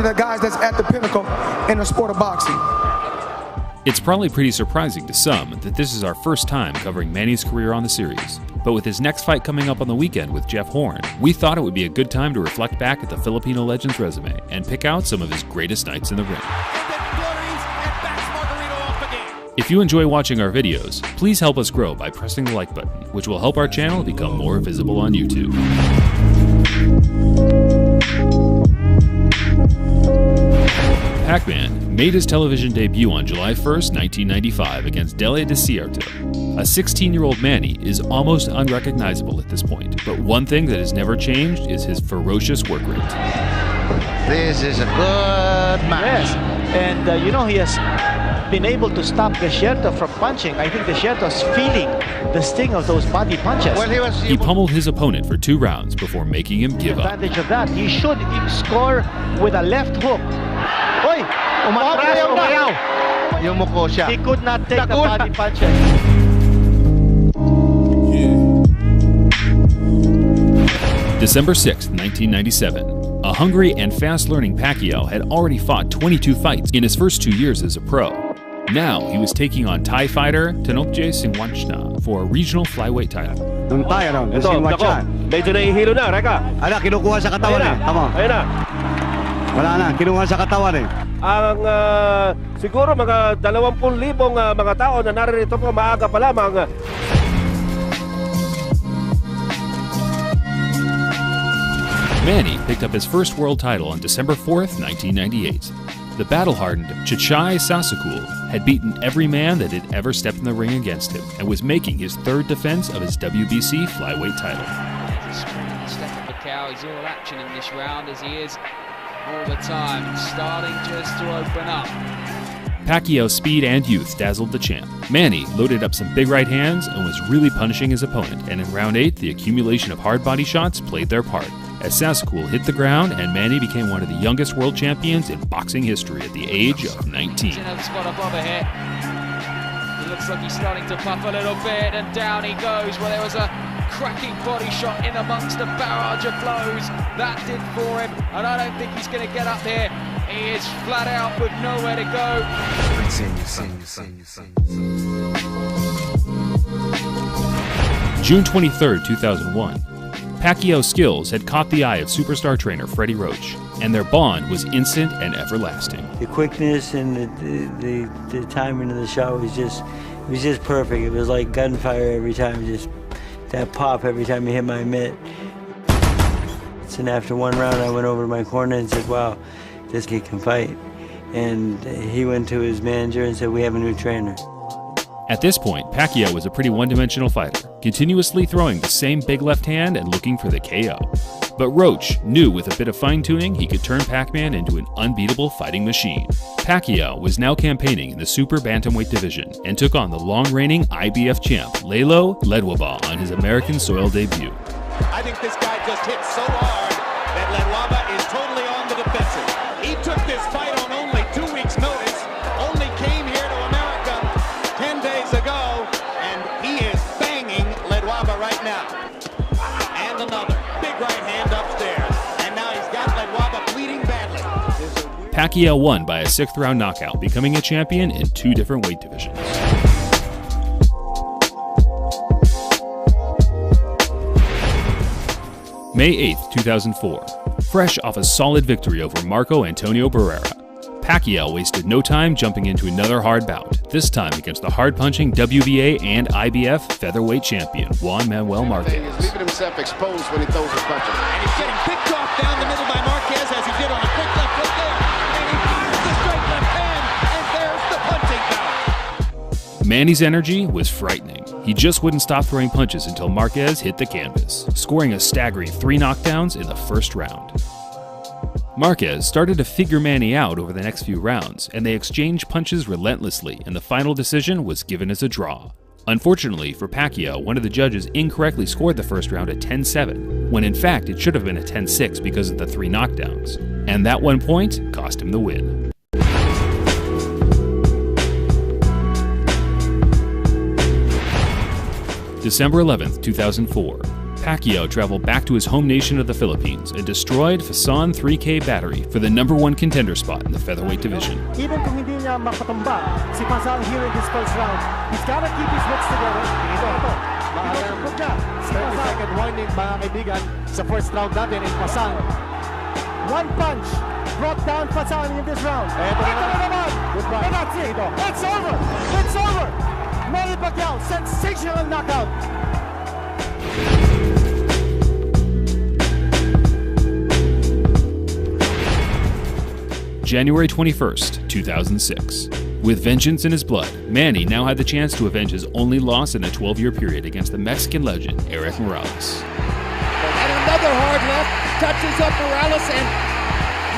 The guys that's at the pinnacle in the sport of boxing. It's probably pretty surprising to some that this is our first time covering Manny's career on the series, but with his next fight coming up on the weekend with Jeff Horn, we thought it would be a good time to reflect back at the Filipino legend's resume and pick out some of his greatest nights in the ring. If you enjoy watching our videos, please help us grow by pressing the like button, which will help our channel become more visible on YouTube. Pac-Man made his television debut on July 1st, 1995 against Dele Desierto. A 16-year-old Manny is almost unrecognizable at this point, but one thing that has never changed is his ferocious work rate. This is a good match. Yes, and you know, he has been able to stop Desierto from punching. I think Desierto's feeling the sting of those body punches. Well, he pummeled his opponent for 2 rounds before making him give up. Advantage of that, he should score with a left hook. Oy! Umayaw! Yumuko siya. He could not take the body punches. December 6, 1997. A hungry and fast-learning Pacquiao had already fought 22 fights in his first 2 years as a pro. Now he was taking on Thai fighter Tanokje Singwanchna for a regional flyweight title. Doon tayo, Singwanchna. Medyo nahihilo na, Reka. Ala, kinukuha sa katawan eh. Tama. Ayun na. Wala na, kinuha sa katawan eh. Ang siguro mga 20,000 mga tao na naririto po maaga pa lamang. Manny picked up his first world title on December 4th, 1998. The battle-hardened Chichai Sasakul had beaten every man that had ever stepped in the ring against him and was making his 3rd defense of his WBC flyweight title. Pacquiao is all action in this round as he is all the time, starting just to open up. Pacquiao's speed and youth dazzled the champ. Manny loaded up some big right hands and was really punishing his opponent, and in round 8, the accumulation of hard body shots played their part, as Sasakul hit the ground and Manny became one of the youngest world champions in boxing history at the age of 19. Spot above a hit. He looks like he's starting to puff a little bit, and down he goes. Well, there was a cracking body shot in amongst a barrage of blows. That did for him, and I don't think he's going to get up there. He is flat out with nowhere to go. June 23rd, 2001. Pacquiao's skills had caught the eye of superstar trainer Freddie Roach, and their bond was instant and everlasting. The quickness and the timing of the shot was just perfect. It was like gunfire every time, just that pop every time he hit my mitt. And after 1 round, I went over to my corner and said, "Wow, this kid can fight." And he went to his manager and said, "We have a new trainer." At this point, Pacquiao was a pretty one-dimensional fighter, continuously throwing the same big left hand and looking for the KO. But Roach knew with a bit of fine-tuning he could turn Pac-Man into an unbeatable fighting machine. Pacquiao was now campaigning in the super bantamweight division and took on the long-reigning IBF champ Lelo Ledwaba on his American soil debut. I think this guy just hit so hard that Ledwaba is totally on the defensive. He took this fight on only 2 weeks' notice, only came here to America 10 days ago, and he is banging Ledwaba right now. And another big right hand upstairs, and now he's got Ledwaba bleeding badly. Pacquiao won by a 6th round knockout, becoming a champion in 2 different weight divisions. May 8th, 2004. Fresh off a solid victory over Marco Antonio Barrera, Pacquiao wasted no time jumping into another hard bout, this time against the hard-punching WBA and IBF featherweight champion, Juan Manuel Marquez. He's leaving himself exposed when he throws the punches. And he's getting picked off down the middle by Marquez as he did on a quick left hook there. And he fires the straight left hand, and there's the punching power. Manny's energy was frightening. He just wouldn't stop throwing punches until Marquez hit the canvas, scoring a staggering 3 knockdowns in the first round. Marquez started to figure Manny out over the next few rounds, and they exchanged punches relentlessly, and the final decision was given as a draw. Unfortunately for Pacquiao, one of the judges incorrectly scored the first round at 10-7, when in fact it should have been a 10-6 because of the 3 knockdowns. And that 1 point cost him the win. December 11th, 2004. Pacquiao traveled back to his home nation of the Philippines and destroyed Fasan 3K Battery for the #1 contender spot in the featherweight division. Even kung hindi niya makatumba si Fasan here in this first round, he's gotta keep his wits together. Ito. 30-second warning mga kaibigan sa first round natin in Fasan. One punch brought down Fasan in this round. Ito na naman. Goodbye. And that's it. It's over. It's over. Manny Pacquiao, sensational knockout. January 21st, 2006. With vengeance in his blood, Manny now had the chance to avenge his only loss in a 12-year period against the Mexican legend, Erik Morales. And another hard left, touches up Morales and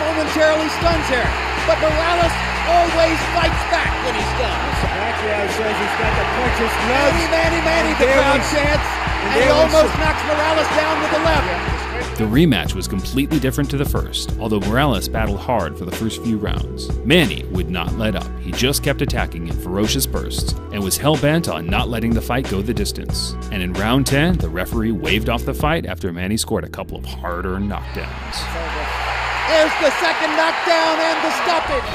momentarily stuns here. But Morales always fights back when he's done. Pacquiao says he's got the punches nuts. Manny, the crowd chants. And he almost knocks Morales down with the left. The rematch was completely different to the first, although Morales battled hard for the first few rounds. Manny would not let up. He just kept attacking in ferocious bursts and was hell-bent on not letting the fight go the distance. And in round 10, the referee waved off the fight after Manny scored a couple of hard-earned knockdowns. There's the second knockdown and the stoppage.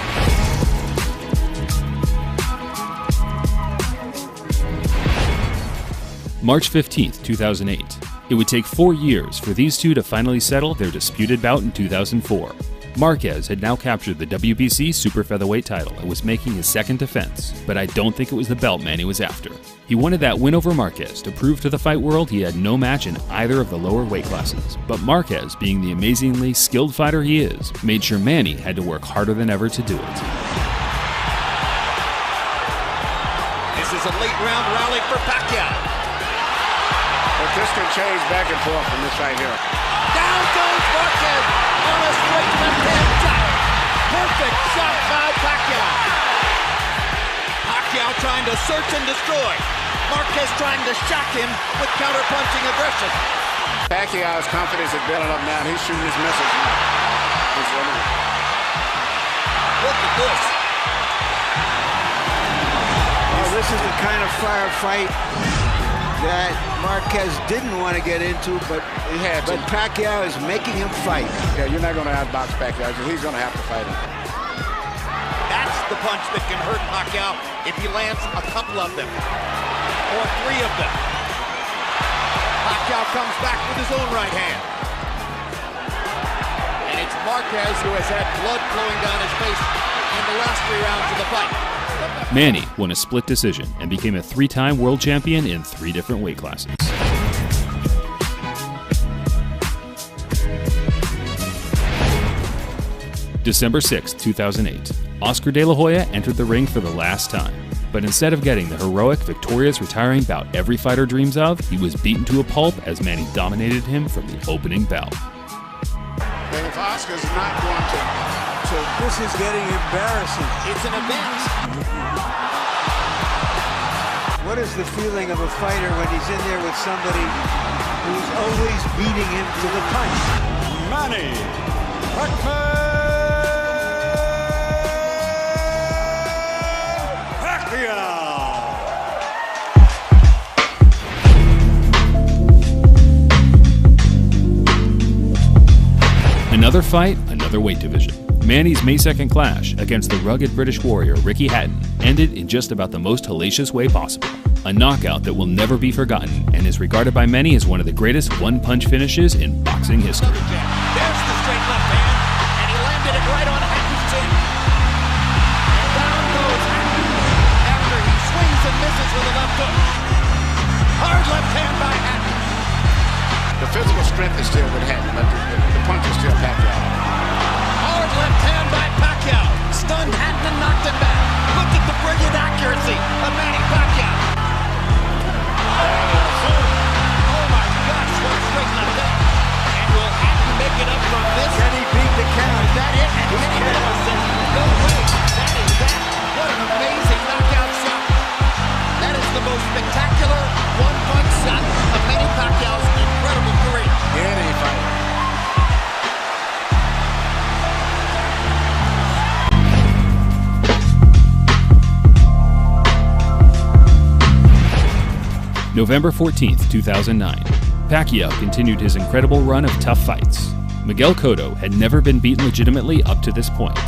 March 15th, 2008. It would take 4 years for these two to finally settle their disputed bout in 2004. Marquez had now captured the WBC super featherweight title and was making his second defense, but I don't think it was the belt Manny was after. He wanted that win over Marquez to prove to the fight world he had no match in either of the lower weight classes, but Marquez, being the amazingly skilled fighter he is, made sure Manny had to work harder than ever to do it. This is a late round rally for Pacquiao. But this can change back and forth from this right here. Down goes Marquez on a straight left-hand shot. Perfect shot by Pacquiao. Pacquiao trying to search and destroy. Marquez trying to shock him with counter-punching aggression. Pacquiao's confidence is building up now. He's shooting his missiles now. Look at this. Well, this is the kind of firefight that Marquez didn't want to get into, but he had to. But Pacquiao is making him fight. Yeah, you're not going to outbox Pacquiao. He's going to have to fight him. That's the punch that can hurt Pacquiao if he lands a couple of them, or 3 of them. Pacquiao comes back with his own right hand. And it's Marquez who has had blood flowing down his face in the last 3 rounds of the fight. Manny won a split decision and became a 3-time world champion in 3 different weight classes. December 6, 2008. Oscar De La Hoya entered the ring for the last time, but instead of getting the heroic, victorious retiring bout every fighter dreams of, he was beaten to a pulp as Manny dominated him from the opening bell. And if Oscar's not going to... This is getting embarrassing. It's an event. What is the feeling of a fighter when he's in there with somebody who's always beating him to the punch? Manny PAC MAN Paquiou. Another fight, another weight division. Manny's May 2nd clash against the rugged British warrior Ricky Hatton ended in just about the most hellacious way possible. A knockout that will never be forgotten and is regarded by many as one of the greatest one-punch finishes in boxing history. There's the straight left hand, and he landed it right on Hatton's chin. And down goes Hatton after he swings and misses with a left hook. Hard left hand by Hatton. The physical strength is still with Hatton, but the punch is still Pacquiao. Hard left hand by Pacquiao. Stunned Hatton and knocked him back. Look at the brilliant accuracy of Manny Pacquiao. Oh my gosh, what a straight left hand. And will Hatton make it up from this? Can he beat the count? Is that it? And Kenny Mills says, no way. That is that. What an amazing knockout shot. That is the most spectacular one-punch shot of Manny Pacquiao's incredible career. Any fighter. November 14th, 2009. Pacquiao continued his incredible run of tough fights. Miguel Cotto had never been beaten legitimately up to this point.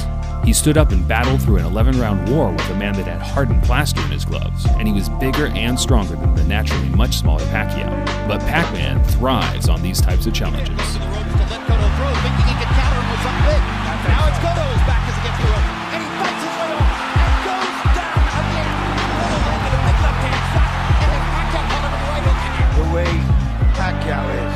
He stood up and battled through an 11-round war with a man that had hardened plaster in his gloves, and he was bigger and stronger than the naturally much smaller Pacquiao. But Pac-Man thrives on these types of challenges. Now it's Cotto, his back is against the rope, and he fights his way off, and goes down again. Cotto landed a big left-hand shot, and then Pacquiao caught him with the right hook. The way Pacquiao is.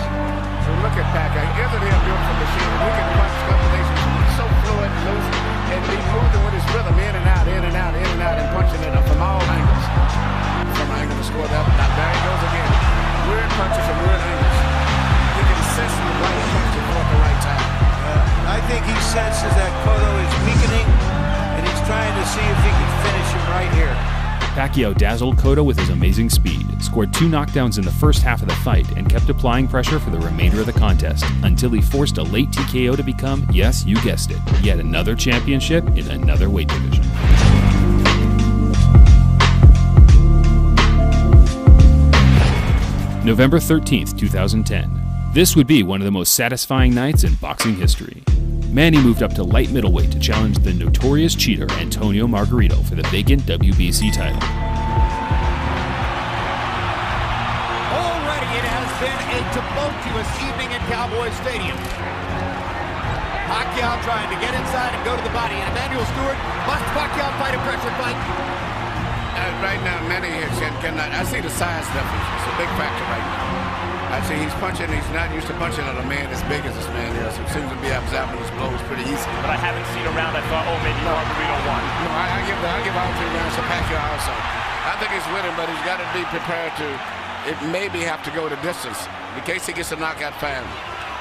So look at Pacquiao. He isn't a beautiful machine. We can punch combinations. He's so fluid and loose, and he's moving with his rhythm in and out, in and out, in and out, and punching it up from all angles. From an angle to score that. Now there he goes again. Weird punches and weird angles. He can sense the right punch and go at the right time. I think he senses that Cotto is weakening, and he's trying to see if he can finish him right here. Pacquiao dazzled Cotto with his amazing speed, scored 2 knockdowns in the first half of the fight, and kept applying pressure for the remainder of the contest, until he forced a late TKO to become, yes, you guessed it, yet another championship in another weight division. November 13th, 2010. This would be one of the most satisfying nights in boxing history. Manny moved up to light middleweight to challenge the notorious cheater Antonio Margarito for the vacant WBC title. Already it has been a tumultuous evening at Cowboy Stadium. Pacquiao trying to get inside and go to the body, and Emmanuel Stewart must Pacquiao fight a pressure fight. Right now, Manny cannot. I see the size difference. It's a big factor right now. I see he's punching. He's not used to punching at a man as big as this man is. He seems to be absorbing his blows pretty easy. But I haven't seen a round I thought, oh, maybe Margarito won. No, I give all 3 rounds to Pacquiao also. I think he's winning, but he's got to be prepared to maybe have to go the distance in case he gets a knockout fan.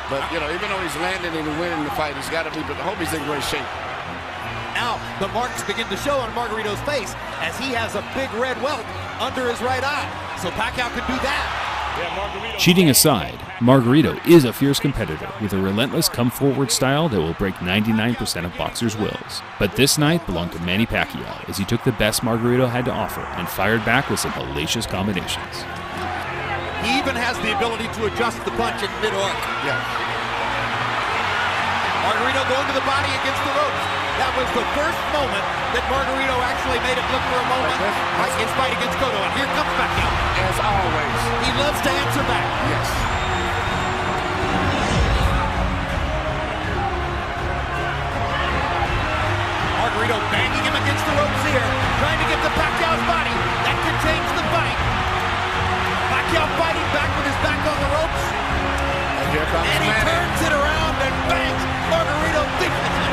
But, you know, even though he's landing and winning the fight, he's got to be, but I hope he's in great shape. Now the marks begin to show on Margarito's face as he has a big red welt under his right eye. So Pacquiao could do that. Cheating aside, Margarito is a fierce competitor with a relentless come-forward style that will break 99% of boxers' wills. But this night belonged to Manny Pacquiao as he took the best Margarito had to offer and fired back with some hellacious combinations. He even has the ability to adjust the punch in mid-arc. Yeah. Margarito going to the body against the ropes. That was the first moment that Margarito actually made it look for a moment like his fight against Cotto. And here comes Pacquiao. As always. He loves to answer back. Yes. Margarito banging him against the ropes here, trying to get to Pacquiao's body. That could change the fight. Pacquiao fighting back with his back on the ropes. And he turns it around and bangs Margarito viciously.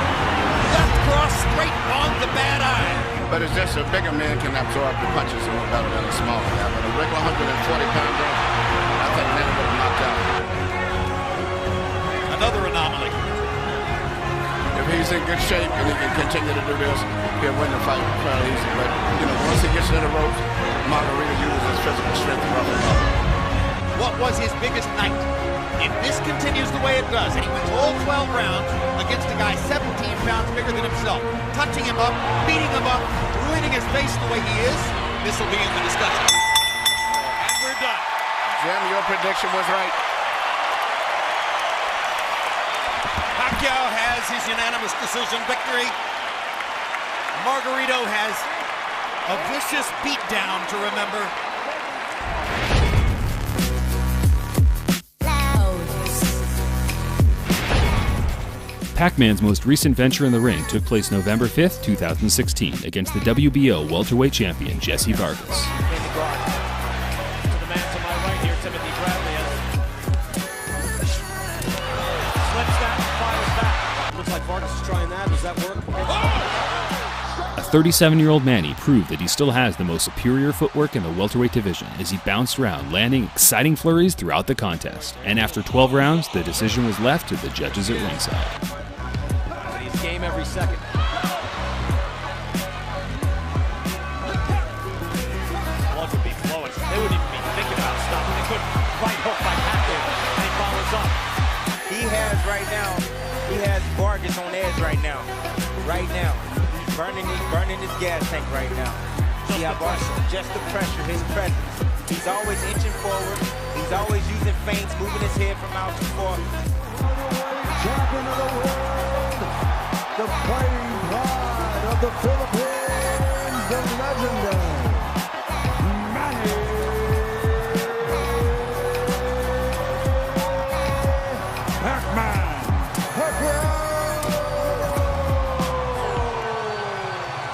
Left cross straight on the bad eye. But it's just a bigger man can absorb the punches a little better than a smaller guy. But a regular 140-pounder, I think Manny would have knocked out. Another anomaly. If he's in good shape and he can continue to do this, he'll win the fight fairly easy. But, you know, once he gets to the ropes, Margarito uses his physical strength to rough him up. What was his biggest night? If this continues the way it does, and he wins all 12 rounds against a guy 17 pounds bigger than himself, touching him up, beating him up, ruining his face the way he is, this will be in the discussion. And we're done. Jim, your prediction was right. Pacquiao has his unanimous decision victory. Margarito has a vicious beatdown to remember. Pac-Man's most recent venture in the ring took place November 5th, 2016 against the WBO welterweight champion Jesse Vargas. To the man to my right here, Timothy Bradley. Slips down and fires back. Looks like Vargas is trying that. Does that work? A 37-year-old Manny proved that he still has the most superior footwork in the welterweight division as he bounced around, landing exciting flurries throughout the contest. And after 12 rounds, the decision was left to the judges at ringside. Game every second. Blood would be flowing. They wouldn't even be thinking about stopping. They couldn't right hook by Pacquiao, and he follows up. He has right now, he has Vargas on edge right now. Right now. He's burning his gas tank right now. See how Vargas, just the pressure, his presence. He's always inching forward. He's He's always using feints, moving his head from out to forth. Champion of the world, the fighting pride of the Philippines.